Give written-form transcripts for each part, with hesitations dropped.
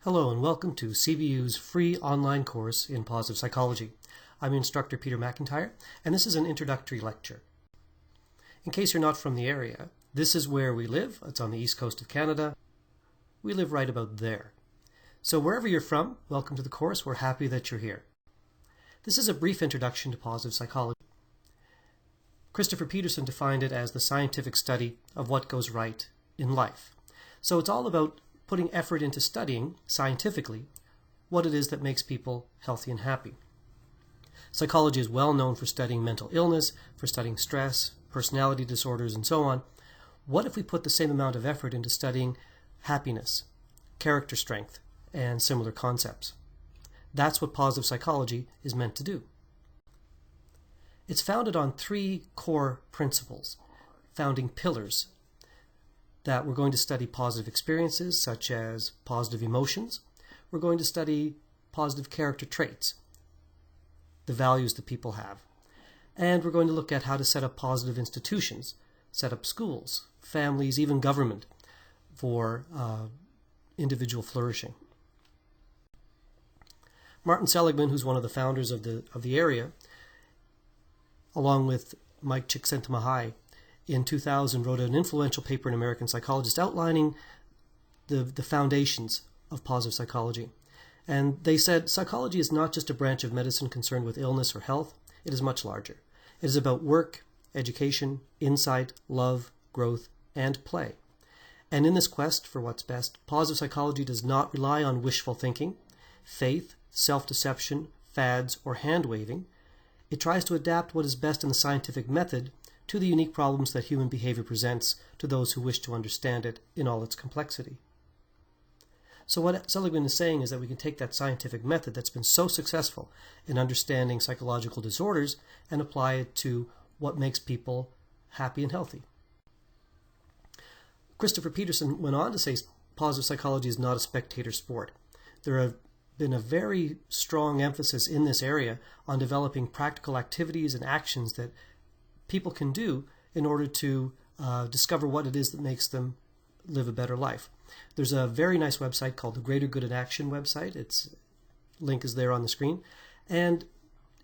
Hello and welcome to CBU's free online course in positive psychology. I'm instructor Peter McIntyre, and this is an introductory lecture. In case you're not from the area, this is where we live. It's on the east coast of Canada. We live right about there. So wherever you're from, welcome to the course. We're happy that you're here. This is a brief introduction to positive psychology. Christopher Peterson defined it as the scientific study of what goes right in life. So it's all about putting effort into studying, scientifically, what it is that makes people healthy and happy. Psychology is well known for studying mental illness, for studying stress, personality disorders, and so on. What if we put the same amount of effort into studying happiness, character strength, and similar concepts? That's what positive psychology is meant to do. It's founded on three core principles, founding pillars, that we're going to study positive experiences such as positive emotions. We're going to study positive character traits, the values that people have. And we're going to look at how to set up positive institutions, set up schools, families, even government for individual flourishing. Martin Seligman, who's one of the founders of the area, along with Mike Csikszentmihalyi, in 2000 wrote an influential paper in American Psychologist outlining the foundations of positive psychology. And they said psychology is not just a branch of medicine concerned with illness or health. It is much larger. It is about work, education, insight, love, growth, and play. And in this quest for what's best, positive psychology does not rely on wishful thinking, faith, self-deception, fads, or hand-waving. It tries to adapt what is best in the scientific method to the unique problems that human behavior presents to those who wish to understand it in all its complexity. So what Seligman is saying is that we can take that scientific method that's been so successful in understanding psychological disorders and apply it to what makes people happy and healthy. Christopher Peterson went on to say positive psychology is not a spectator sport. There have been a very strong emphasis in this area on developing practical activities and actions that people can do in order to discover what it is that makes them live a better life. There's a very nice website called the Greater Good in Action website. Its link is there on the screen. And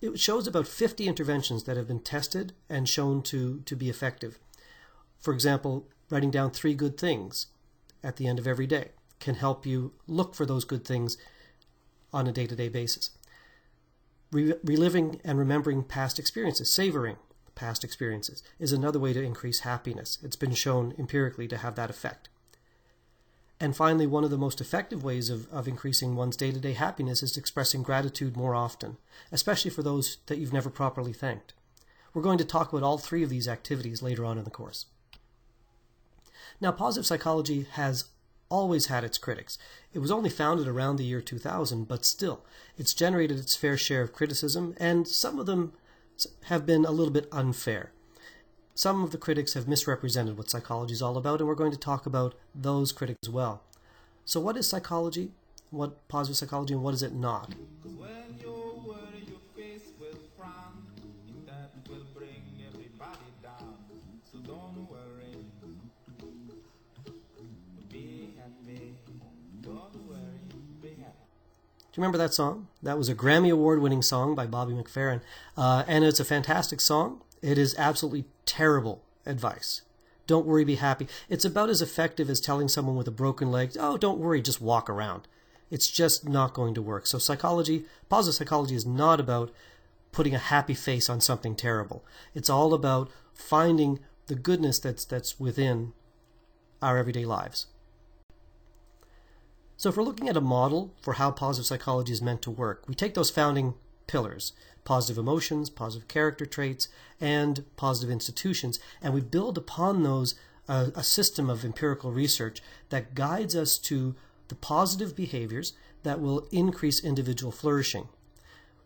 it shows about 50 interventions that have been tested and shown to be effective. For example, writing down 3 good things at the end of every day can help you look for those good things on a day-to-day basis. Reliving and remembering past experiences, savoring past experiences, is another way to increase happiness. It's been shown empirically to have that effect. And finally, one of the most effective ways of increasing one's day-to-day happiness is expressing gratitude more often, especially for those that you've never properly thanked. We're going to talk about all 3 of these activities later on in the course. Now, positive psychology has always had its critics. It was only founded around the year 2000, but still, it's generated its fair share of criticism, and some of them have been a little bit unfair. Some of the critics have misrepresented what psychology is all about, and we're going to talk about those critics as well. So what is psychology? What positive psychology, and what is it not? When you're worried, your face will frown, and that will bring everybody down. So don't worry, be happy. Don't worry, be happy. Do you remember that song? That was a Grammy Award-winning song by Bobby McFerrin, and it's a fantastic song. It is absolutely terrible advice. Don't worry, be happy. It's about as effective as telling someone with a broken leg, oh, don't worry, just walk around. It's just not going to work. So psychology, positive psychology, is not about putting a happy face on something terrible. It's all about finding the goodness that's within our everyday lives. So if we're looking at a model for how positive psychology is meant to work, we take those founding pillars, positive emotions, positive character traits, and positive institutions, and we build upon those a system of empirical research that guides us to the positive behaviors that will increase individual flourishing.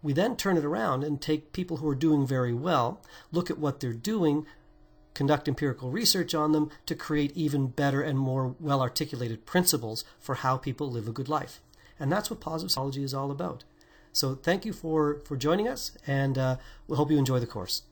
We then turn it around and take people who are doing very well, look at what they're doing, conduct empirical research on them to create even better and more well-articulated principles for how people live a good life. And that's what positive psychology is all about. So thank you for joining us, and we hope you enjoy the course.